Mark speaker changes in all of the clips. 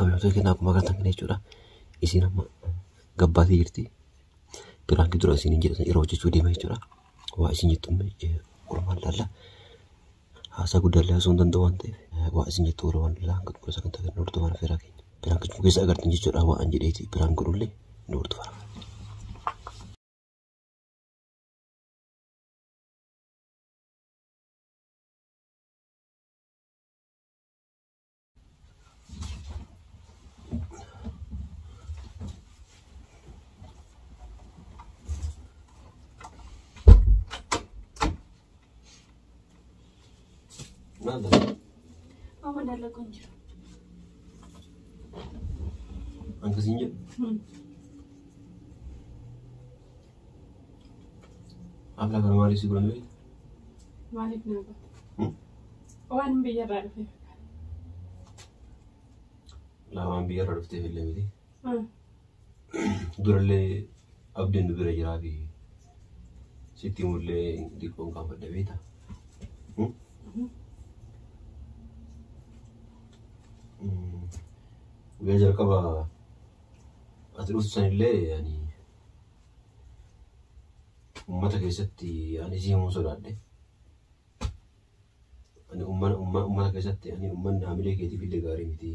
Speaker 1: Kabiyoota kennaa akkuma agartan kana jechuudha. Isiin amma gabbaatee jirti. Biraan dura isiin jedhan yeroo hojjechuu deema jechuudha. Waa isin jettu walumaan laalla. Haasaa guddaa illee osoo hin danda'u waan ta'eef waa isin jettu walumaan laalla hanga xumura sagantaa kana hordofa waan affeeraa keenya. Biraan kan keessa agartan jechuudha waan jedheeti biraan godhullee ni hordofa. Nada.
Speaker 2: Vamos a darle concho.
Speaker 1: Anche sinje. Habla con Mari seguramente.
Speaker 2: Malik nada. Waan biyya irraa dhufe.
Speaker 1: Waan biyya irraa dhufte illee miti. Durallee abdiin nu bira jiraa fi sitti mullee xiqqoon kaafadha beekta. Guyyaa jalqaba ati dhuftu sanillee yani uummata keessatti ani isii himuu sodaadhe. Ani uummata keessatti ani uummanni haamilee keetiif illee gaarii miti.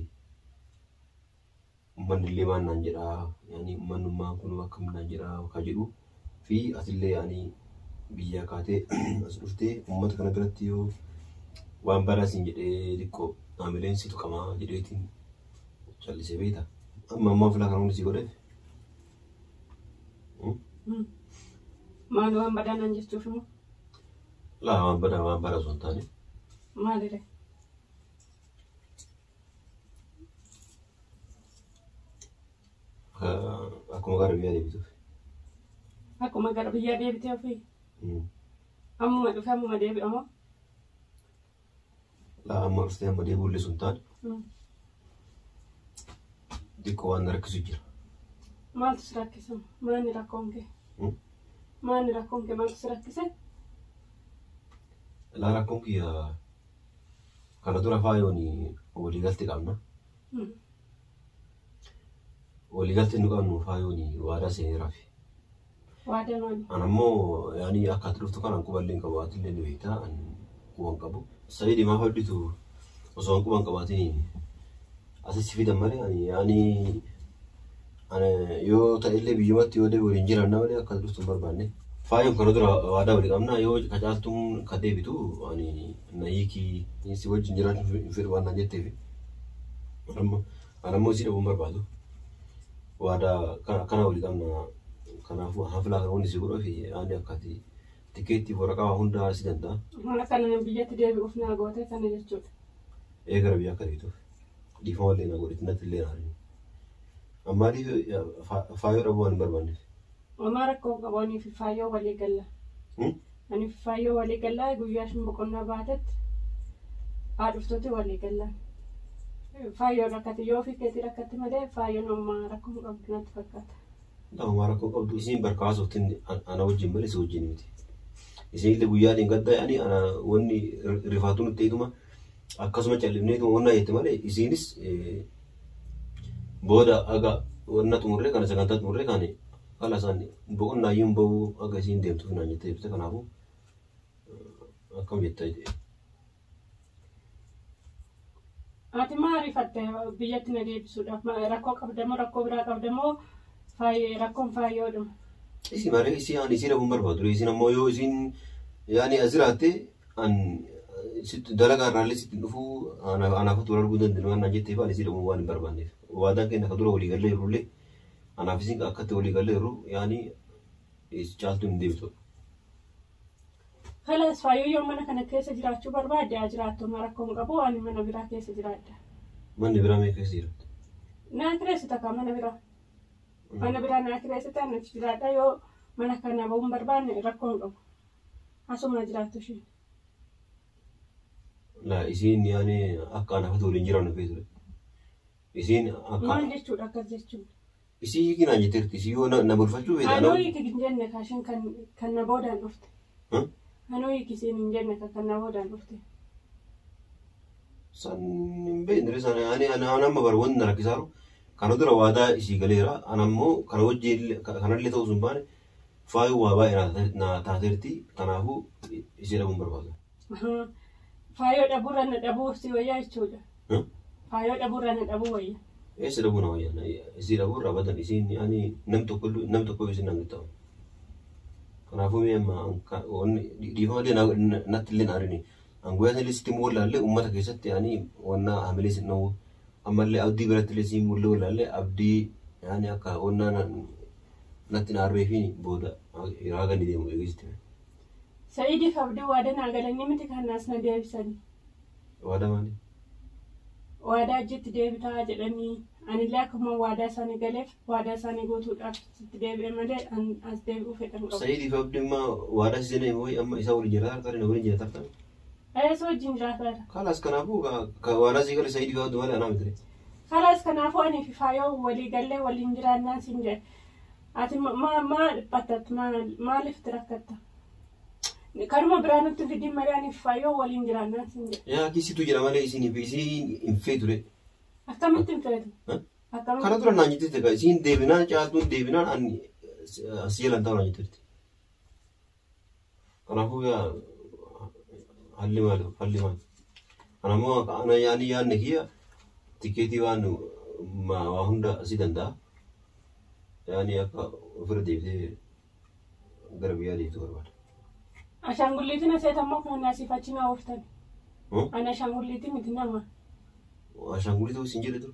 Speaker 1: Uummanni illee maal naan jedhaa yani uummanummaan kun akkam naan jedhaa akka jedhu fi atillee yani biyya kaatee as dhuftee uummata kana biratti yoo waan baraasiin jedhee xiqqoo haamileen si tuqamaa jedheetiin callisee beekta. Amma filaa kan hundi si godheef.
Speaker 2: Maal waan badaa naan jechuuf immoo?
Speaker 1: Laa waan badaa osoo hin taane.
Speaker 2: Maalidha?
Speaker 1: Akkuma gara biyyaa deebituuf.
Speaker 2: Akkuma gara biyyaa deebitee ofii? Ammuma dhufe ammuma deebi'a moo?
Speaker 1: Laa amma dhuftee amma deebi'ullee sun taane. Xiqqoo waan rakkisu jira.
Speaker 2: Maaltu si rakkisa? Maanni rakkoon kee? Maanni rakkoon kee maaltu si rakkise?
Speaker 1: Laa rakkoon kiyya kana dura faayoon waliigaltee qabna. Waliigaltee nu qabnu faayoon waadaa seeneeraafi.
Speaker 2: Waadaa maali?
Speaker 1: Anammoo yaani akka ati dhuftu kanaan quballee hin qabu atillee ni beektaa quban qabu. Sayidii maaf hodhitu osoo quban qabaatiin asitti fidan malee yaani yoo ta'ellee biyyumatti yoo deebi'u waliin jiran malee akka dhuftu hin barbaanne. Faayoon kana dura waadaa walii qabna yoo qacaaltuun ka deebitu na hiikii si wajjin jiraachuun hin fedhu waan naan jetteefi. Anammoo isii dhabuu hin barbaadu. Waadaa kana walii qabna kanaafuu haflaa kan hundi si godhuu fi yaani akkati tikeettiif waraqaa hundaa si danda'a.
Speaker 2: Mana kana biyyatti deebi'uuf naa goote kana jechuudha.
Speaker 1: Gara biyya akka deebituuf dhiifama illee na godhe natti illee naarin. Ammaatiif faayoo dhabuu waan hin barbaanneef.
Speaker 2: Omaa rakkoo qaboonii fi faayoo walii galla. Ani faayoo walii gallaa guyyaa shin boqonnaa baatetti haadhuftooti walii gallaa. Faayoo rakkate yoo fi keetii rakkatti malee faayoon omaa rakkoo qabdu natti fakkaata.
Speaker 1: Omaa rakkoo qabdu isiin barkaasoftiin ana wajjin malee si wajjin miti. Isiin illee guyyaatiin gadda yaani ana wanni rifaatu nutti eeguma akkasuma callifneetu wannaa jette malee isiinis booda aga wanna xumurree kana sagantaa xumurree kaane kala isaanii boqonnaa iyyuu hin bahu aga isiin deemtuuf naan jettee ibsa kanaafuu akkam jettaa jedhee.
Speaker 2: Ati maa rifatte biyyatti na deebisuudhaaf rakkoo qabdamoo rakkoo biraa qabdamoo rakkoon faayyoodhuma.
Speaker 1: Isi malee isi ani isi dhabuu hin barbaadu. Isin ammoo yoo isin yaani as jiraatte dalagaa irraallee sitti dhufuu anaafatu wal arguu dandeenyu waan naan jettee faana isi dhabuu waan hin barbaanneef. Waadaan keenya akka dura walii gallee jirullee anaaf isin akkatti walii gallee jiru yaani caaltuu hin deebitu.
Speaker 2: Kalas faayoo yoo mana kana keessa jiraachuu barbaadde haa jiraattu rakkoo hin qabu ani mana biraa keessa jiraadha.
Speaker 1: Manni biraa mee keessa jiraattu?
Speaker 2: Naa kireessita kaa mana biraa. Mana biraa naa kireessita ani achi jiraadha yoo mana kana bahuu hin barbaanne rakkoo hin qabu. Asuma jiraattu isheen.
Speaker 1: Laa isiin yaani akka anaafatu waliin jiraannu feeture. Isiin akka
Speaker 2: maal jechuudha akkas jechuudha.
Speaker 1: Isii hiikinaan jetteerti isii yoo na bulfachuu feeta.
Speaker 2: Anoo hiiki hin jenne kaashin kan na boodaan dhufte. Anoo hiiki isiin hin jenne kan na boodaan dhufte.
Speaker 1: san hin beekne sana ana amma bara wanni na rakkisaaro kana dura waadaa isii galeera ana ammoo kana wajjin kanallee ta'uu sun baane faayuu waa baay'ee na taateerti kanaafuu isii dhabuun barbaada.
Speaker 2: Faayoo dhabuurra na dhabuu si wayyaa jechuudha. Faayoo dhabuurra na dhabuu wayya.
Speaker 1: Eessa dhabuu na wayya isii dhabuurra badan isiin nam tokko isiin nan ta'u. Kanaafuu mee amma dhiifama natti illee naarini angooyyaa illee sitti immoo wallaallee uummata keessatti wannaa hamilee sin dhawuu ammallee abdii biratti illee siin mullee wallaallee abdii akka wannaa natti naarree fi booda raaga ni deemu eegisti.
Speaker 2: Sa'idiif abdii waadaa naa galanii miti kan naas na deebisanii.
Speaker 1: Waadaa maali?
Speaker 2: Waadaa achitti deebitaa jedhanii anillee akkuma waadaa isaanii galeef waadaa isaanii guutuudhaaf sitti deebi'e malee as deebi'uu fedhan qabu.
Speaker 1: Sa'idiif abdii immoo waadaa siseenee moo'ii amma isaa waliin jiraata tartaanii waliin jiraata tartaanii.
Speaker 2: Eessa wajjin jiraataadha?
Speaker 1: Kalaas kanaafuu waadaa sii gale Sa'idiif abdii malee anaa miti.
Speaker 2: Kalaas kanaafuu ani fi faayoo walii gallee waliin jiraannaan siin jedhe. Ati maal dhiphattat maaliif rakkatta? Kanuma biraa nutti fidii malee ani fi faayoo waliin jiraannaan siin jedhe.
Speaker 1: Yaa kisitu jira malee isiin hin feetu de.
Speaker 2: Akkamitti hin feetu?
Speaker 1: Kana dura naan jetteetti egaa isiin deebinaan caatuun deebinaan as jalan ta'u naan jetteetti. Kanaafuu yaa halli maali? Kanammoo ana yaadne kiyya tikeetii waa hunda asii danda'a. Akka ofirra deebitee gara biyyaa deebitu barbaada.
Speaker 2: Ashaangulliitiin aseetammoo kan naasiif achi na ooftan. Ani ashaangulliitii miti nama.
Speaker 1: Ashaangulliitii ho'isin jedhe ture.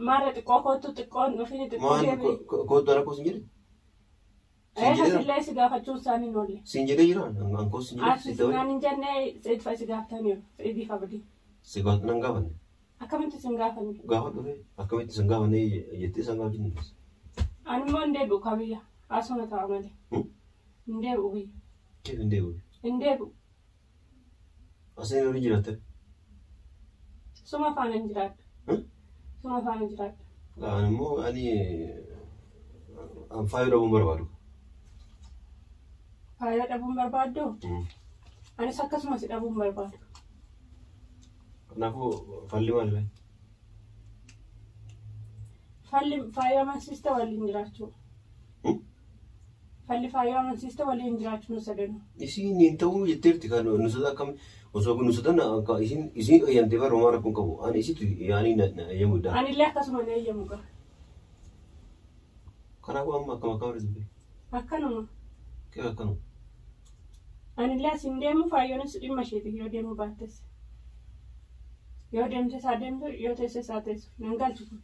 Speaker 2: Maarra xiqqoo kootu xiqqoon dhufini xiqqoo deebi'e.
Speaker 1: Kootu ana koosin jedhe?
Speaker 2: Asillee si gaafachuun isaanii oolle.
Speaker 1: Siin jedhee jira an koosin jedhe.
Speaker 2: Naan hin jennee seedfa si gaafataniiru seediif abdii.
Speaker 1: Si gaafatan gaafanne.
Speaker 2: Akkamitti sin gaafanne?
Speaker 1: Gaafa dhufe akkamitti sin gaafanne jettee san gaafachuu dandeessa.
Speaker 2: Ani immoo hin deebi'u kabiyya asuma ta'a malee. Hin deebi'u biyya.
Speaker 1: Keef hin deebi'u?
Speaker 2: Hin deebi'u.
Speaker 1: Aseen waliin jiraatte?
Speaker 2: Suma faana hin jiraadha. Suma faana jiraadha.
Speaker 1: Ani immoo an faayoo dhabuun barbaadu.
Speaker 2: Faayoo dhabuun barbaaddu? Anis akkasumas dhabuun barbaadu.
Speaker 1: Kanaafuu falli maali baay'ee?
Speaker 2: Falli faayoo amansiista waliin jiraachuu. Falli faayoo amansiista waliin jiraachuu nu sadanuu.
Speaker 1: Isiin hin ta'uu jetteerti kan nusata akkam osoo kun nusatan isiin eeyyamtee bara homaa rakkoon qabu. Ani isitu eeyyamu iddaa.
Speaker 2: Anillee akkasuma na eeyyamu qaba.
Speaker 1: Kanaafuu amma akkam warri dubbii?
Speaker 2: Akkanuma.
Speaker 1: Kee akkanuma?
Speaker 2: Anillee asiin deemu faayoonis dhimma isheeti yoo deemu baattes. Yoo deemte isaa deemtu yoo teesse isaa teessu nan galchu kun.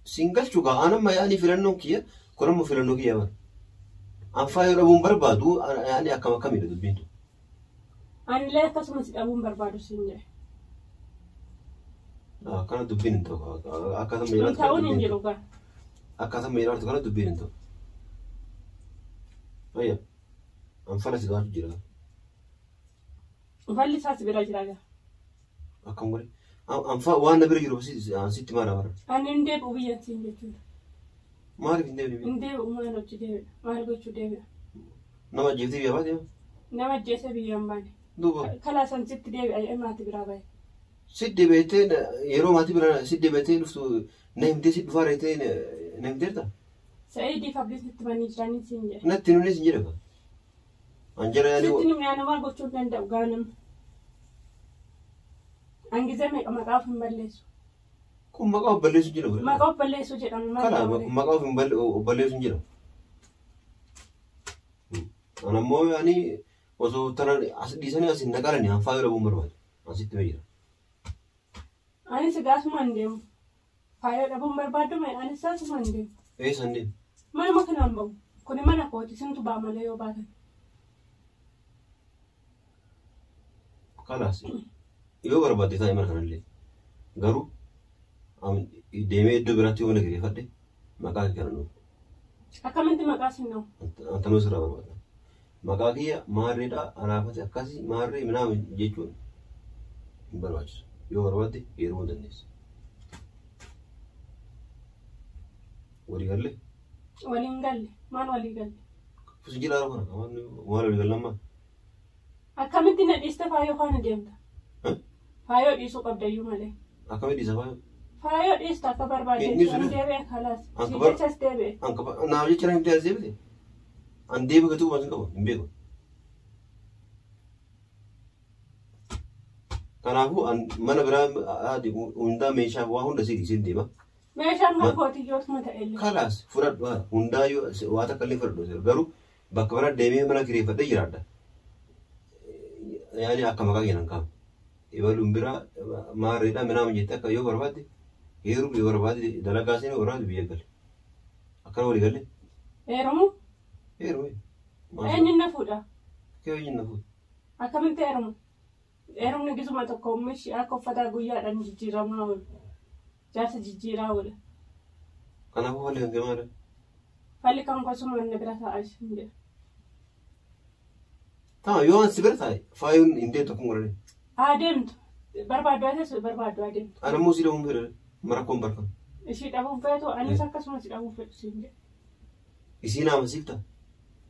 Speaker 1: Siin galchuu kaa anamma filannoon kiyya kunammoo filannoo kiyya bara. An faayoo dhabuun barbaadu akkam akkamiidha dubbiin tun.
Speaker 2: Anillee akkasumas dhabuun barbaadu siin jedhe.
Speaker 1: Akkana dubbiin hin ta'u.
Speaker 2: Kun ta'uun hin jiru gaa.
Speaker 1: Akkaataa meeshaa kana dubbiin hin ta'u. Ayya an fala si gaafatu jira.
Speaker 2: Falli isaas bira jira gaa.
Speaker 1: Akkam godhe waan na bira jiru sitti maal bara?
Speaker 2: Ani hin deebi'u biyya siin jechuudha.
Speaker 1: Maaliif hin deebi'u?
Speaker 2: Hin deebi'u maal hojii deebi'a? Maal gochuu deebi'a?
Speaker 1: Nama ajjeeftee biyya baatee?
Speaker 2: Nama ajjeese biyya hin baane.
Speaker 1: Duuba.
Speaker 2: Kalaa san sitti deebi'a maatii biraa bahe.
Speaker 1: Sitti deebi'ettee yeroo maatii biraa sitti deebi'ettee dhuftu na himtee sitti dhufaa reetee na himteerta?
Speaker 2: Sa'idiif abdiis itti manii jiranii siin jedhe.
Speaker 1: Natti nunis hin jedhe. Anjara yaani.
Speaker 2: Sitti nimni maal gochuu danda'u gaanama. Angizee maqaa of hin balleessu.
Speaker 1: Kun maqaa of balleessu jira.
Speaker 2: Maqaa of balleessu jedhamu.
Speaker 1: Kala maqaa of balleessu jira. Anammoo yaani osoo tanan as dhiisanii as hin naqalanii an faayoo dhabuun barbaadu. Asitti mee jira.
Speaker 2: Anis gaasuma hin deemu. Faayoo dhabuun barbaadu anis saasuma hin deemu.
Speaker 1: Eessa hin deemu?
Speaker 2: Manuma kanaan bahu. Kuni mana kooti sintu ba'a malee yoo baatan.
Speaker 1: Kalaas yoo barbaadde taa'e mana kanallee garuu deemee iddoo biraatti yoo nageeffadhe maqaa kee kana nuuf.
Speaker 2: Akkamitti maqaa sin na'u?
Speaker 1: Antanuu sirraa barbaada. Maqaa kiyya maarreedhaa anaafate akkasii maarree minaa jechuun hin barbaachisu. Yoo barbaadde heerumuu dandeessa. Walii galle?
Speaker 2: Waliin galle. Maal walii galle?
Speaker 1: Fusi jilaa kana maal walii gallammaa?
Speaker 2: Akkamitti na dhiiste faayoo kana deemta? Faayoo dhiisuu qabdayyuu malee.
Speaker 1: Akkamitti dhiisa faayoo?
Speaker 2: Faayoo dhiista akka barbaadde. An deebi'e kalaas. Si jechas deebi'e.
Speaker 1: Naaf jecha na himtee as deebite? An deebi'u gatuu masin qabu hin beeku. Kanaafuu mana biraa hundaa meeshaa waa hunda siin deema.
Speaker 2: Meeshaan kan kootiyyootuma ta'ellee.
Speaker 1: Kalaas fudhadhu hundaa waa takka illee fudhadhu garuu bakka biraa deemee mana kireeffadhee jiraadha. Yaani akka maqaa keenan qabu. Ibaluun biraa maarreedhaa minaa jettee akka yoo barbaadde heeruu yoo barbaadde dalagaa seenuu barbaadde biyya gale. Akkana walii galee.
Speaker 2: Heerumu?
Speaker 1: Heerumu.
Speaker 2: Eenyuun na fuudha?
Speaker 1: Kee eenyuun na fuudha?
Speaker 2: Akkamitti heerumu? Heerumni gisuma tokko oomishi akka uffataa guyyaadhaan jijjiiramaa oolu. Jaarsa jijjiiraa oola.
Speaker 1: Kanaafuu falli kan kee maali?
Speaker 2: Falli kan kosuma inni bira taa'aa hin jedhu.
Speaker 1: Yoo ansi bira taa'e faayuun hin deemtu akkuma godhani.
Speaker 2: Adeemtu. Barbaaddu adeemtu barbaaddu adeemtu.
Speaker 1: Adammoo si dhabuun fedha marakkoon barkan.
Speaker 2: Ishii dhabuun feetu anis akkasuma si dhabuun fedhu siin jedhu.
Speaker 1: Isii nama siifta.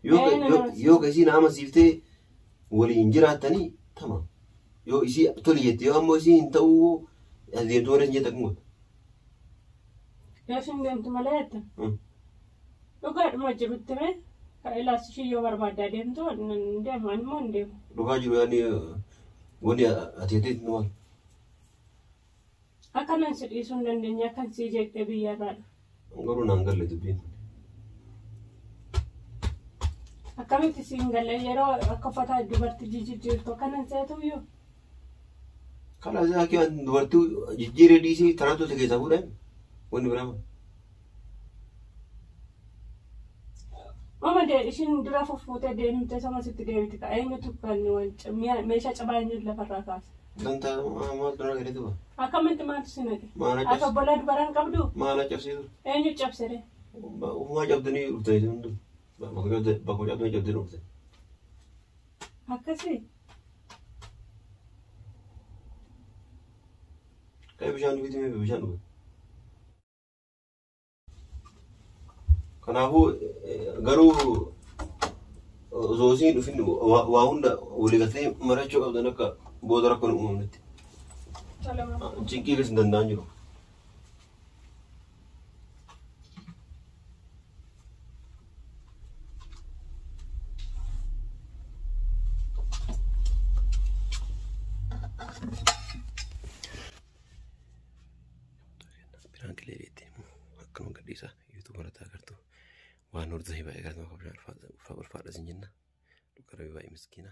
Speaker 1: Yoo ka isii nama siiftee waliin jiraattanii tama. Yoo isii toli jette yoo ammoo isii hin ta'uu adeemtu warra hin jette akkuma.
Speaker 2: Yoo isin deemtu malee jetta. Dhugaadhuma jirutti mee ilaas ishii yoo barbaadde adeemtu hin deemu animmoo hin deemu.
Speaker 1: Dhugaa jiru yaani wanti ati maal?
Speaker 2: Akkanan si dhiisuu hin dandeenye akkan sii jeeqxee biyyarraadha.
Speaker 1: Garuu naan galle dubbiin.
Speaker 2: Akkamitti siin galle yeroo akka uffataa dubartii jijjiirtu akkanan seetuyyuu.
Speaker 1: Kalaas akka dubartii jijjiiree dhiisee tanaatu isa keessaa fuudhan wanni biraama.
Speaker 2: Mama ishiin dura fuffuutee deemtee sama sitti deebiti ka eenyutu kan meeshaa cabaa eenyutu lafarraa kaasa.
Speaker 1: Dantaa maal dura gadi tuba?
Speaker 2: Akkamitti maaltu si naqe?
Speaker 1: Maana cabse.
Speaker 2: Akka bolaa dubaraan qabdu?
Speaker 1: Maana cabsiisu?
Speaker 2: Eenyu cabsire?
Speaker 1: Ufumaa cabdanii dhuftanii hundu. Bakka cabdanii cabdanii dhufte.
Speaker 2: Akkasii?
Speaker 1: Kaya bishaan dhugiti mee bishaan dhuga. Kanaafuu garuu osoo isiin dhufin waa hunda walii galtee marachuu qabdan akka booda rakkoon uumamnetti. Cinqii keessa hin danda'an jiru. Biraan kileetti akkuma gadhiisa yuutuub irratti agartu waan hordofii baay'ee gartuu akka bishaan ulfaadha sin jenna. Dhukkara baay'ee miskiina.